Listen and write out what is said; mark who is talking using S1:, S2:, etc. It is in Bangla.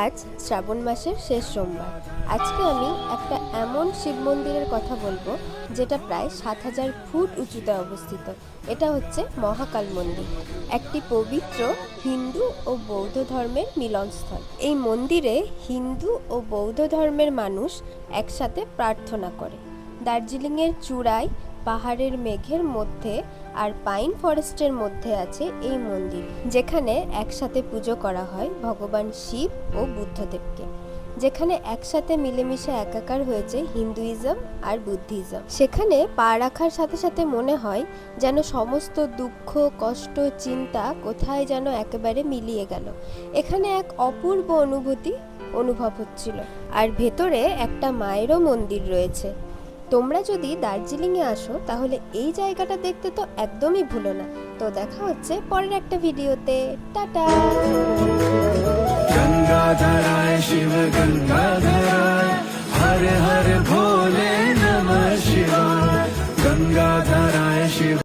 S1: আজ শ্রাবণ মাসের শেষ সোমবার। আজকে আমি একটা এমন শিব মন্দিরের কথা বলবো যেটা প্রায় ৭,০০০ ফুট উঁচুতে অবস্থিত। এটা হচ্ছে মহাকাল মন্দির, একটি পবিত্র হিন্দু ও বৌদ্ধ ধর্মের মিলনস্থল। এই মন্দিরে হিন্দু ও বৌদ্ধ ধর্মের মানুষ একসাথে প্রার্থনা করে। দার্জিলিংয়ের চূড়ায় পাহাড়ের মেঘের মধ্যে আর পাইন ফরেস্টের মধ্যে আছে এই মন্দির, যেখানে একসাথে পুজো করা হয় ভগবান শিব ও বুদ্ধদেবকে, যেখানে একসাথে মিলেমিশে একাকার হয়েছে হিন্দুইজম আর বুদ্ধিজম। সেখানে পা রাখার সাথে সাথে মনে হয় যেন সমস্ত দুঃখ, কষ্ট, চিন্তা কোথায় যেন একেবারে মিলিয়ে গেল। এখানে এক অপূর্ব অনুভূতি অনুভব হচ্ছিল। আর ভেতরে একটা মায়েরও মন্দির রয়েছে। তোমরা যদি দার্জিলিংয়ে আসো তাহলে এই জায়গাটা দেখতে তো একদমই ভুলো না। তো দেখা হচ্ছে পরের একটা ভিডিওতে। টাটা।
S2: गंगाधराय शिव गंगाधराय हर हर